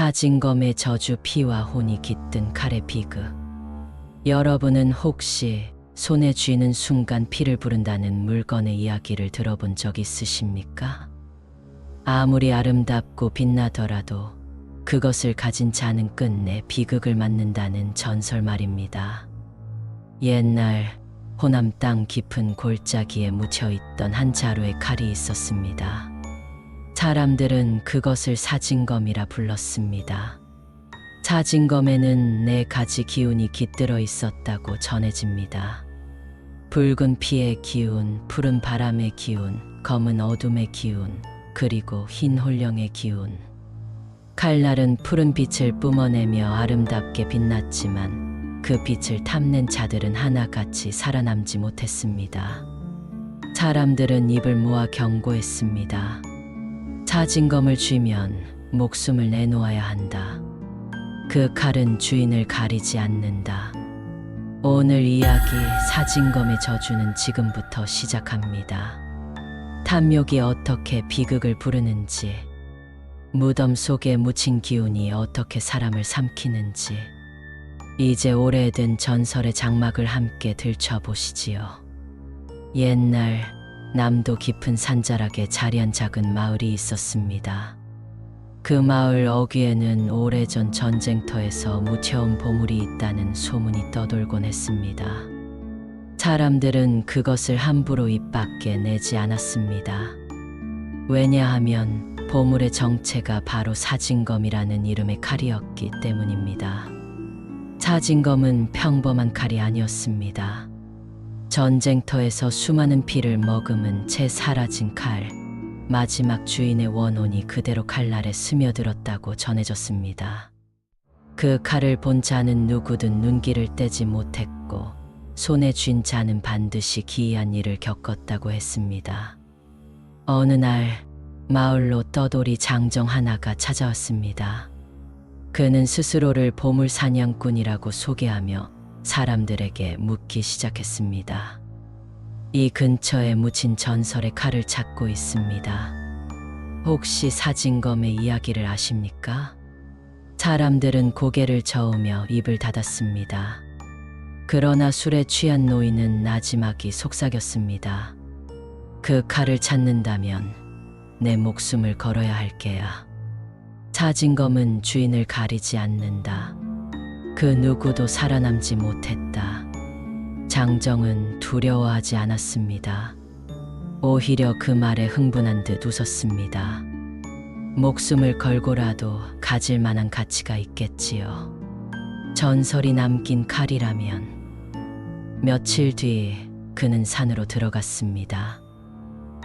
사진검의 저주 피와 혼이 깃든 칼의 비극. 여러분은 혹시 손에 쥐는 순간 피를 부른다는 물건의 이야기를 들어본 적 있으십니까? 아무리 아름답고 빛나더라도 그것을 가진 자는 끝내 비극을 맞는다는 전설 말입니다. 옛날 호남 땅 깊은 골짜기에 묻혀있던 한 자루의 칼이 있었습니다. 사람들은 그것을 사진검이라 불렀습니다. 사진검에는 4가지 기운이 깃들어 있었다고 전해집니다. 붉은 피의 기운, 푸른 바람의 기운, 검은 어둠의 기운, 그리고 흰 홀령의 기운. 칼날은 푸른 빛을 뿜어내며 아름답게 빛났지만 그 빛을 탐낸 자들은 하나같이 살아남지 못했습니다. 사람들은 입을 모아 경고했습니다. 사진검을 쥐면 목숨을 내놓아야 한다. 그 칼은 주인을 가리지 않는다. 오늘 이야기 사진검의 저주는 지금부터 시작합니다. 탐욕이 어떻게 비극을 부르는지, 무덤 속에 묻힌 기운이 어떻게 사람을 삼키는지, 이제 오래된 전설의 장막을 함께 들춰보시지요. 옛날 남도 깊은 산자락에 자리한 작은 마을이 있었습니다. 그 마을 어귀에는 오래전 전쟁터에서 묻혀온 보물이 있다는 소문이 떠돌곤 했습니다. 사람들은 그것을 함부로 입 밖에 내지 않았습니다. 왜냐하면 보물의 정체가 바로 사진검이라는 이름의 칼이었기 때문입니다. 사진검은 평범한 칼이 아니었습니다. 전쟁터에서 수많은 피를 머금은 채 사라진 칼, 마지막 주인의 원혼이 그대로 칼날에 스며들었다고 전해졌습니다. 그 칼을 본 자는 누구든 눈길을 떼지 못했고 손에 쥔 자는 반드시 기이한 일을 겪었다고 했습니다. 어느 날 마을로 떠돌이 장정 하나가 찾아왔습니다. 그는 스스로를 보물 사냥꾼이라고 소개하며 사람들에게 묻기 시작했습니다. 이 근처에 묻힌 전설의 칼을 찾고 있습니다. 혹시 사진검의 이야기를 아십니까? 사람들은 고개를 저으며 입을 닫았습니다. 그러나 술에 취한 노인은 나지막이 속삭였습니다. 그 칼을 찾는다면 내 목숨을 걸어야 할 게야. 사진검은 주인을 가리지 않는다. 그 누구도 살아남지 못했다. 장정은 두려워하지 않았습니다. 오히려 그 말에 흥분한 듯 웃었습니다. 목숨을 걸고라도 가질 만한 가치가 있겠지요. 전설이 남긴 칼이라면. 며칠 뒤 그는 산으로 들어갔습니다.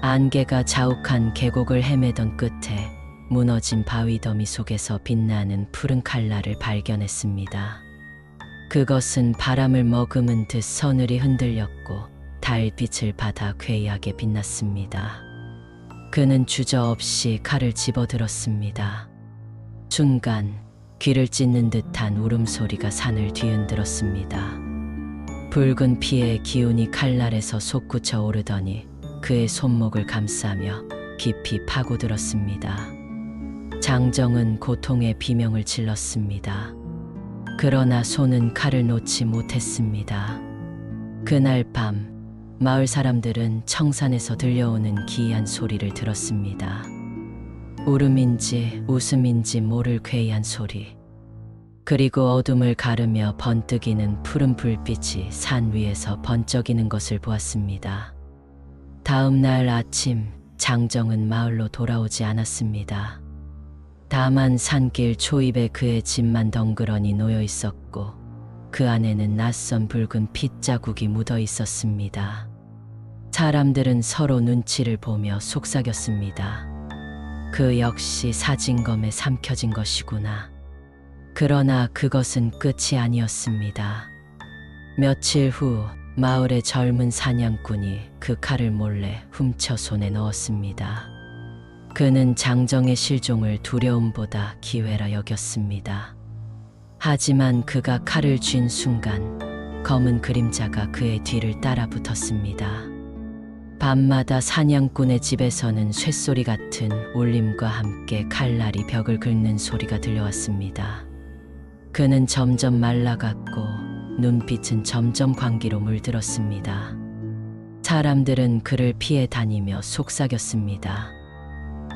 안개가 자욱한 계곡을 헤매던 끝에 무너진 바위 더미 속에서 빛나는 푸른 칼날을 발견했습니다. 그것은 바람을 머금은 듯 서늘히 흔들렸고 달빛을 받아 괴이하게 빛났습니다. 그는 주저없이 칼을 집어들었습니다. 순간 귀를 찢는 듯한 울음소리가 산을 뒤흔들었습니다. 붉은 피의 기운이 칼날에서 솟구쳐 오르더니 그의 손목을 감싸며 깊이 파고들었습니다. 장정은 고통의 비명을 질렀습니다. 그러나 손은 칼을 놓지 못했습니다. 그날 밤 마을 사람들은 청산에서 들려오는 기이한 소리를 들었습니다. 울음인지 웃음인지 모를 괴이한 소리. 그리고 어둠을 가르며 번뜩이는 푸른 불빛이 산 위에서 번쩍이는 것을 보았습니다. 다음 날 아침 장정은 마을로 돌아오지 않았습니다. 다만 산길 초입에 그의 집만 덩그러니 놓여 있었고 그 안에는 낯선 붉은 핏자국이 묻어 있었습니다. 사람들은 서로 눈치를 보며 속삭였습니다. 그 역시 사진검에 삼켜진 것이구나. 그러나 그것은 끝이 아니었습니다. 며칠 후 마을의 젊은 사냥꾼이 그 칼을 몰래 훔쳐 손에 넣었습니다. 그는 장정의 실종을 두려움보다 기회라 여겼습니다. 하지만 그가 칼을 쥔 순간 검은 그림자가 그의 뒤를 따라 붙었습니다. 밤마다 사냥꾼의 집에서는 쇳소리 같은 울림과 함께 칼날이 벽을 긁는 소리가 들려왔습니다. 그는 점점 말라갔고 눈빛은 점점 광기로 물들었습니다. 사람들은 그를 피해 다니며 속삭였습니다.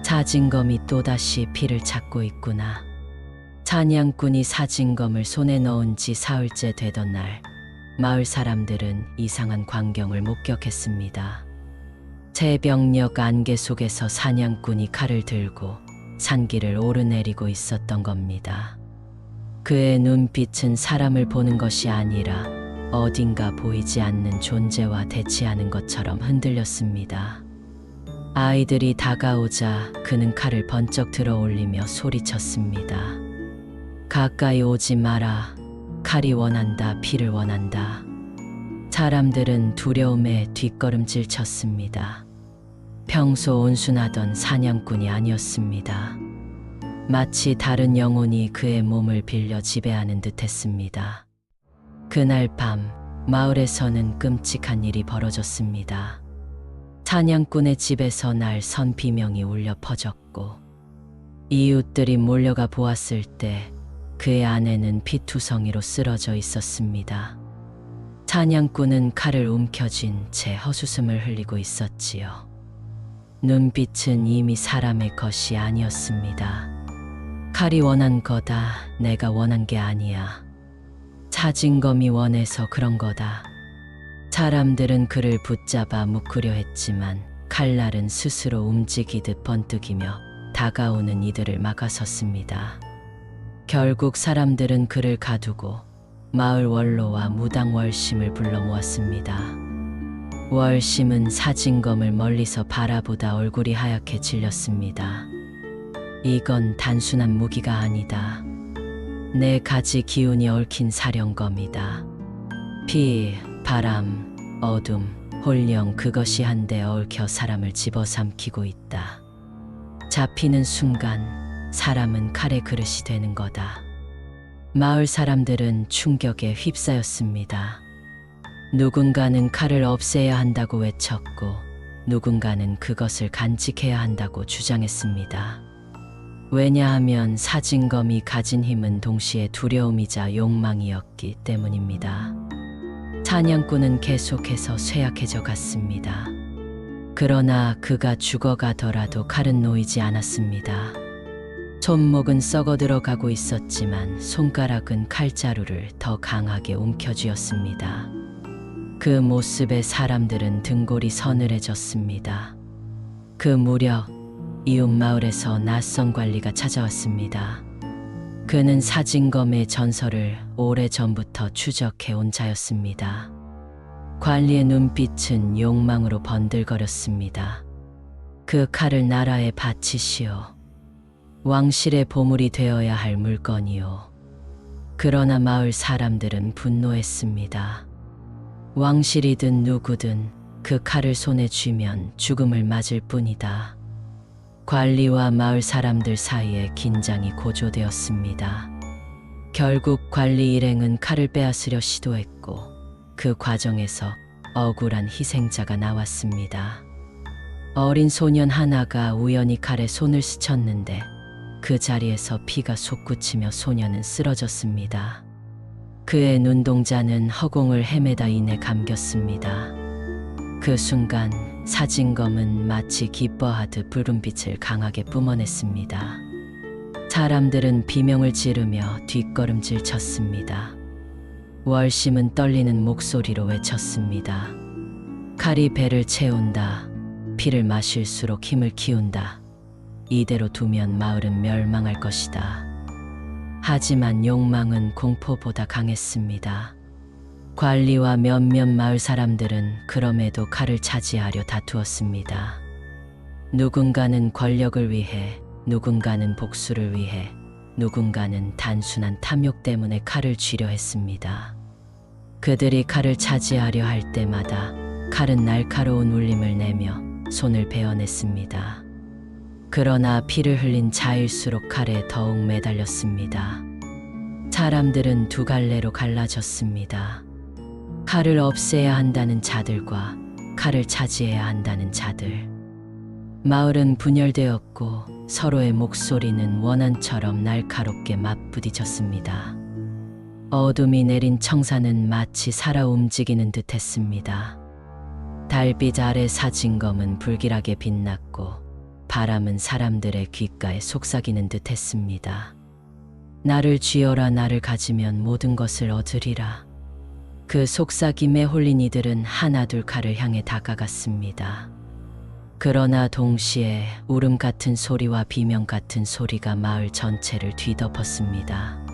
사진검이 또다시 피를 찾고 있구나. 사냥꾼이 사진검을 손에 넣은 지 사흘째 되던 날, 마을 사람들은 이상한 광경을 목격했습니다. 새벽녘 안개 속에서 사냥꾼이 칼을 들고 산길을 오르내리고 있었던 겁니다. 그의 눈빛은 사람을 보는 것이 아니라 어딘가 보이지 않는 존재와 대치하는 것처럼 흔들렸습니다. 아이들이 다가오자 그는 칼을 번쩍 들어 올리며 소리쳤습니다. 가까이 오지 마라. 칼이 원한다. 피를 원한다. 사람들은 두려움에 뒷걸음질 쳤습니다. 평소 온순하던 사냥꾼이 아니었습니다. 마치 다른 영혼이 그의 몸을 빌려 지배하는 듯했습니다. 그날 밤 마을에서는 끔찍한 일이 벌어졌습니다. 사냥꾼의 집에서 날 선 비명이 울려 퍼졌고 이웃들이 몰려가 보았을 때 그의 아내는 피투성이로 쓰러져 있었습니다. 사냥꾼은 칼을 움켜쥔 채 헛웃음을 흘리고 있었지요. 눈빛은 이미 사람의 것이 아니었습니다. 칼이 원한 거다. 내가 원한 게 아니야. 사진검이 원해서 그런 거다. 사람들은 그를 붙잡아 묶으려 했지만 칼날은 스스로 움직이듯 번뜩이며 다가오는 이들을 막아섰습니다. 결국 사람들은 그를 가두고 마을 원로와 무당 월심을 불러 모았습니다. 월심은 사진검을 멀리서 바라보다 얼굴이 하얗게 질렸습니다. 이건 단순한 무기가 아니다. 내 가지 기운이 얽힌 사령검이다. 피, 바람, 어둠, 홀령 그것이 한데 얽혀 사람을 집어삼키고 있다. 잡히는 순간 사람은 칼의 그릇이 되는 거다. 마을 사람들은 충격에 휩싸였습니다. 누군가는 칼을 없애야 한다고 외쳤고 누군가는 그것을 간직해야 한다고 주장했습니다. 왜냐하면 사진검이 가진 힘은 동시에 두려움이자 욕망이었기 때문입니다. 사냥꾼은 계속해서 쇠약해져 갔습니다. 그러나 그가 죽어가더라도 칼은 놓이지 않았습니다. 손목은 썩어 들어가고 있었지만 손가락은 칼자루를 더 강하게 움켜쥐었습니다. 그 모습에 사람들은 등골이 서늘해졌습니다. 그 무렵 이웃 마을에서 낯선 관리가 찾아왔습니다. 그는 사진검의 전설을 오래전부터 추적해 온 자였습니다. 관리의 눈빛은 욕망으로 번들거렸습니다. 그 칼을 나라에 바치시오. 왕실의 보물이 되어야 할 물건이요. 그러나 마을 사람들은 분노했습니다. 왕실이든 누구든 그 칼을 손에 쥐면 죽음을 맞을 뿐이다. 관리와 마을 사람들 사이에 긴장이 고조되었습니다. 결국 관리 일행은 칼을 빼앗으려 시도했고 그 과정에서 억울한 희생자가 나왔습니다. 어린 소년 하나가 우연히 칼에 손을 스쳤는데 그 자리에서 피가 솟구치며 소년은 쓰러졌습니다. 그의 눈동자는 허공을 헤매다 인해 감겼습니다. 그 순간 사진검은 마치 기뻐하듯 붉은빛을 강하게 뿜어냈습니다. 사람들은 비명을 지르며 뒷걸음질 쳤습니다. 월심은 떨리는 목소리로 외쳤습니다. 칼이 배를 채운다. 피를 마실수록 힘을 키운다. 이대로 두면 마을은 멸망할 것이다. 하지만 욕망은 공포보다 강했습니다. 관리와 몇몇 마을 사람들은 그럼에도 칼을 차지하려 다투었습니다. 누군가는 권력을 위해, 누군가는 복수를 위해, 누군가는 단순한 탐욕 때문에 칼을 쥐려 했습니다. 그들이 칼을 차지하려 할 때마다 칼은 날카로운 울림을 내며 손을 베어냈습니다. 그러나 피를 흘린 자일수록 칼에 더욱 매달렸습니다. 사람들은 두 갈래로 갈라졌습니다. 칼을 없애야 한다는 자들과 칼을 차지해야 한다는 자들. 마을은 분열되었고 서로의 목소리는 원한처럼 날카롭게 맞부딪혔습니다. 어둠이 내린 청사는 마치 살아 움직이는 듯 했습니다. 달빛 아래 사진검은 불길하게 빛났고 바람은 사람들의 귓가에 속삭이는 듯 했습니다. 나를 쥐어라, 나를 가지면 모든 것을 얻으리라. 그 속삭임에 홀린 이들은 하나둘 칼을 향해 다가갔습니다. 그러나 동시에 울음 같은 소리와 비명 같은 소리가 마을 전체를 뒤덮었습니다.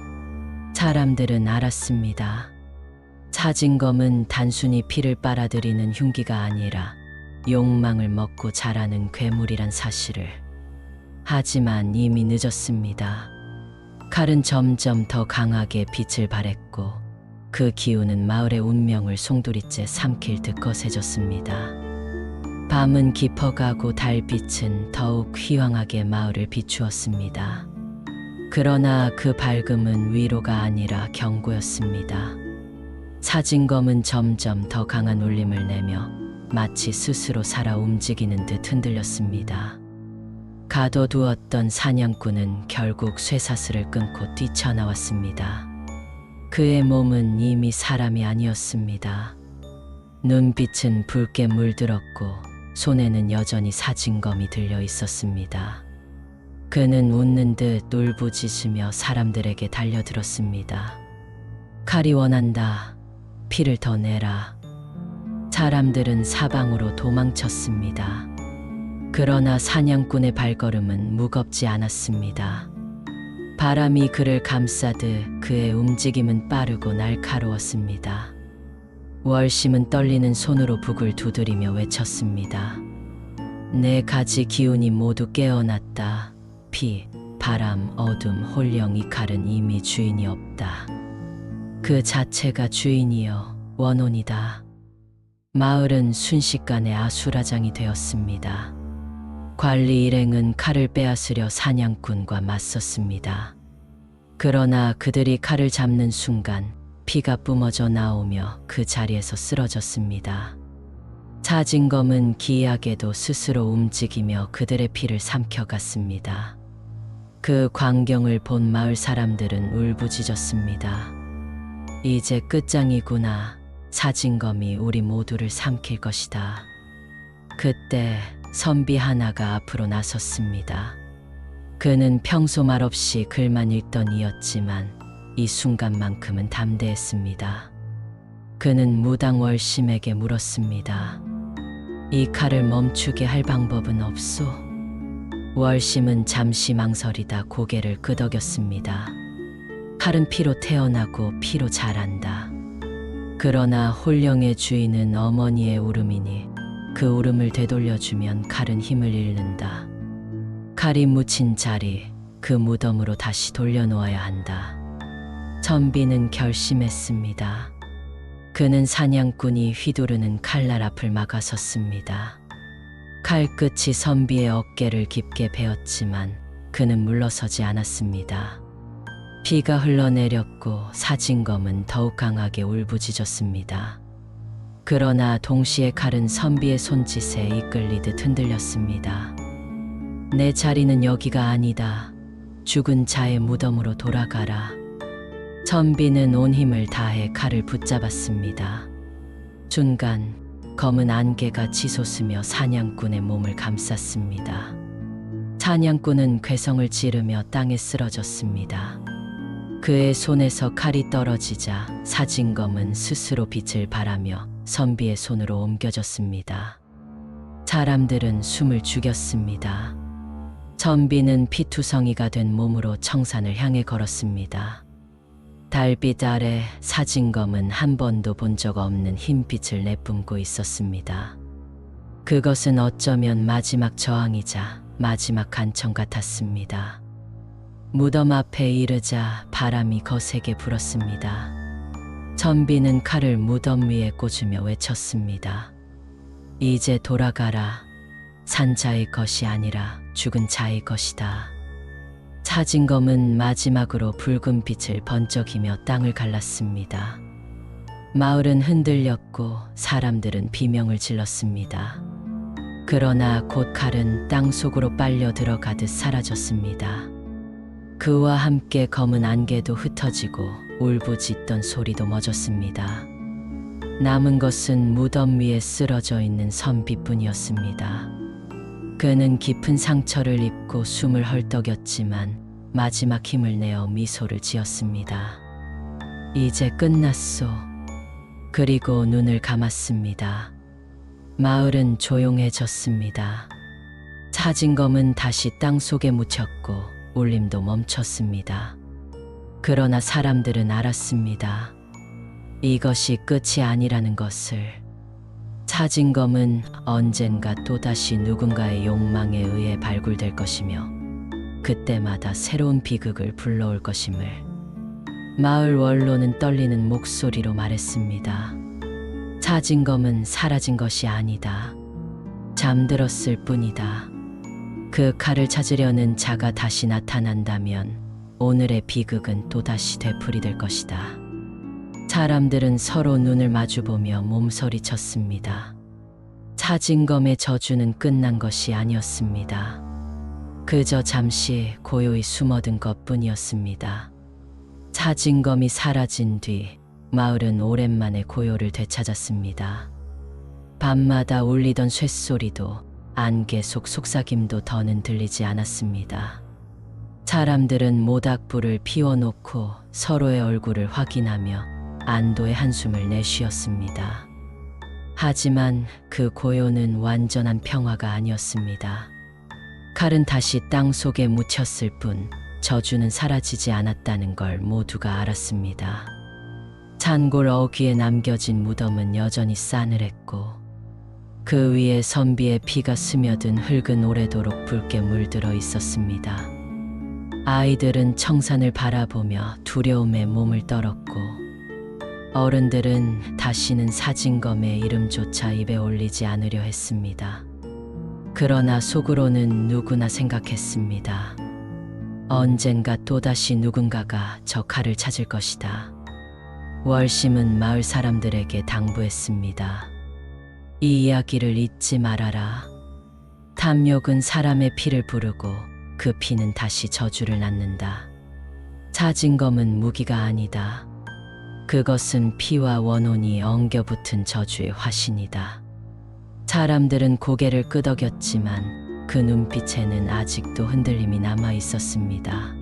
사람들은 알았습니다. 사진검은 단순히 피를 빨아들이는 흉기가 아니라 욕망을 먹고 자라는 괴물이란 사실을. 하지만 이미 늦었습니다. 칼은 점점 더 강하게 빛을 발했고 그 기운은 마을의 운명을 송두리째 삼킬 듯 거세졌습니다. 밤은 깊어가고 달빛은 더욱 휘황하게 마을을 비추었습니다. 그러나 그 밝음은 위로가 아니라 경고였습니다. 사진검은 점점 더 강한 울림을 내며 마치 스스로 살아 움직이는 듯 흔들렸습니다. 가둬두었던 사냥꾼은 결국 쇠사슬을 끊고 뛰쳐나왔습니다. 그의 몸은 이미 사람이 아니었습니다. 눈빛은 붉게 물들었고 손에는 여전히 사진검이 들려 있었습니다. 그는 웃는 듯 울부짖으며 사람들에게 달려들었습니다. 칼이 원한다. 피를 더 내라. 사람들은 사방으로 도망쳤습니다. 그러나 사냥꾼의 발걸음은 무겁지 않았습니다. 바람이 그를 감싸듯 그의 움직임은 빠르고 날카로웠습니다. 월심은 떨리는 손으로 북을 두드리며 외쳤습니다. 네 가지 기운이 모두 깨어났다. 피, 바람, 어둠, 홀령, 이 칼은 이미 주인이 없다. 그 자체가 주인이여 원혼이다. 마을은 순식간에 아수라장이 되었습니다. 관리 일행은 칼을 빼앗으려 사냥꾼과 맞섰습니다. 그러나 그들이 칼을 잡는 순간 피가 뿜어져 나오며 그 자리에서 쓰러졌습니다. 사진검은 기이하게도 스스로 움직이며 그들의 피를 삼켜갔습니다. 그 광경을 본 마을 사람들은 울부짖었습니다. 이제 끝장이구나. 사진검이 우리 모두를 삼킬 것이다. 그때 선비 하나가 앞으로 나섰습니다. 그는 평소 말없이 글만 읽던 이였지만 이 순간만큼은 담대했습니다. 그는 무당 월심에게 물었습니다. 이 칼을 멈추게 할 방법은 없소? 월심은 잠시 망설이다 고개를 끄덕였습니다. 칼은 피로 태어나고 피로 자란다. 그러나 홀령의 주인은 어머니의 울음이니 그 울음을 되돌려주면 칼은 힘을 잃는다. 칼이 묻힌 자리, 그 무덤으로 다시 돌려놓아야 한다. 선비는 결심했습니다. 그는 사냥꾼이 휘두르는 칼날 앞을 막아섰습니다. 칼끝이 선비의 어깨를 깊게 베었지만 그는 물러서지 않았습니다. 피가 흘러내렸고 사진검은 더욱 강하게 울부짖었습니다. 그러나 동시에 칼은 선비의 손짓에 이끌리듯 흔들렸습니다. 내 자리는 여기가 아니다. 죽은 자의 무덤으로 돌아가라. 선비는 온 힘을 다해 칼을 붙잡았습니다. 순간 검은 안개가 치솟으며 사냥꾼의 몸을 감쌌습니다. 사냥꾼은 괴성을 지르며 땅에 쓰러졌습니다. 그의 손에서 칼이 떨어지자 사진검은 스스로 빛을 발하며 선비의 손으로 옮겨졌습니다. 사람들은 숨을 죽였습니다. 선비는 피투성이가 된 몸으로 청산을 향해 걸었습니다. 달빛 아래 사진검은 한 번도 본 적 없는 흰빛을 내뿜고 있었습니다. 그것은 어쩌면 마지막 저항이자 마지막 간청 같았습니다. 무덤 앞에 이르자 바람이 거세게 불었습니다. 선비는 칼을 무덤 위에 꽂으며 외쳤습니다. 이제 돌아가라. 산 자의 것이 아니라 죽은 자의 것이다. 사진검은 마지막으로 붉은 빛을 번쩍이며 땅을 갈랐습니다. 마을은 흔들렸고 사람들은 비명을 질렀습니다. 그러나 곧 칼은 땅 속으로 빨려 들어가듯 사라졌습니다. 그와 함께 검은 안개도 흩어지고 울부짖던 소리도 멎었습니다. 남은 것은 무덤 위에 쓰러져 있는 선비뿐이었습니다. 그는 깊은 상처를 입고 숨을 헐떡였지만 마지막 힘을 내어 미소를 지었습니다. 이제 끝났소. 그리고 눈을 감았습니다. 마을은 조용해졌습니다. 차진검은 다시 땅 속에 묻혔고 울림도 멈췄습니다. 그러나 사람들은 알았습니다. 이것이 끝이 아니라는 것을. 차진검은 언젠가 또다시 누군가의 욕망에 의해 발굴될 것이며 그때마다 새로운 비극을 불러올 것임을. 마을 원로는 떨리는 목소리로 말했습니다. 차진검은 사라진 것이 아니다. 잠들었을 뿐이다. 그 칼을 찾으려는 자가 다시 나타난다면 오늘의 비극은 또다시 되풀이될 것이다. 사람들은 서로 눈을 마주보며 몸서리쳤습니다. 차진검의 저주는 끝난 것이 아니었습니다. 그저 잠시 고요히 숨어든 것뿐이었습니다. 차진검이 사라진 뒤 마을은 오랜만에 고요를 되찾았습니다. 밤마다 울리던 쇳소리도 안개 속 속삭임도 더는 들리지 않았습니다. 사람들은 모닥불을 피워놓고 서로의 얼굴을 확인하며 안도의 한숨을 내쉬었습니다. 하지만 그 고요는 완전한 평화가 아니었습니다. 칼은 다시 땅 속에 묻혔을 뿐 저주는 사라지지 않았다는 걸 모두가 알았습니다. 산골 어귀에 남겨진 무덤은 여전히 싸늘했고 그 위에 선비의 피가 스며든 흙은 오래도록 붉게 물들어 있었습니다. 아이들은 청산을 바라보며 두려움에 몸을 떨었고 어른들은 다시는 사진검의 이름조차 입에 올리지 않으려 했습니다. 그러나 속으로는 누구나 생각했습니다. 언젠가 또다시 누군가가 저 칼을 찾을 것이다. 월심은 마을 사람들에게 당부했습니다. 이 이야기를 잊지 말아라. 탐욕은 사람의 피를 부르고 그 피는 다시 저주를 낳는다. 차진검은 무기가 아니다. 그것은 피와 원혼이 엉겨붙은 저주의 화신이다. 사람들은 고개를 끄덕였지만 그 눈빛에는 아직도 흔들림이 남아 있었습니다.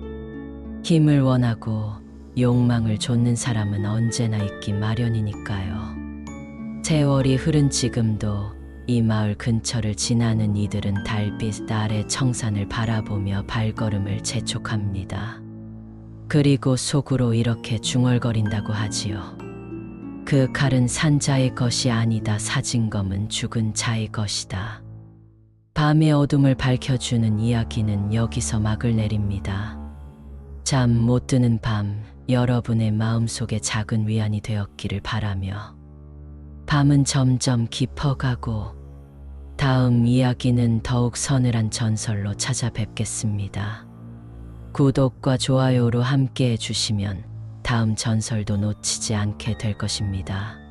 힘을 원하고 욕망을 좇는 사람은 언제나 있기 마련이니까요. 세월이 흐른 지금도 이 마을 근처를 지나는 이들은 달빛 아래 청산을 바라보며 발걸음을 재촉합니다. 그리고 속으로 이렇게 중얼거린다고 하지요. 그 칼은 산 자의 것이 아니다. 사진검은 죽은 자의 것이다. 밤의 어둠을 밝혀주는 이야기는 여기서 막을 내립니다. 잠 못 드는 밤, 여러분의 마음속에 작은 위안이 되었기를 바라며 밤은 점점 깊어가고 다음 이야기는 더욱 서늘한 전설로 찾아뵙겠습니다. 구독과 좋아요로 함께 해주시면 다음 전설도 놓치지 않게 될 것입니다.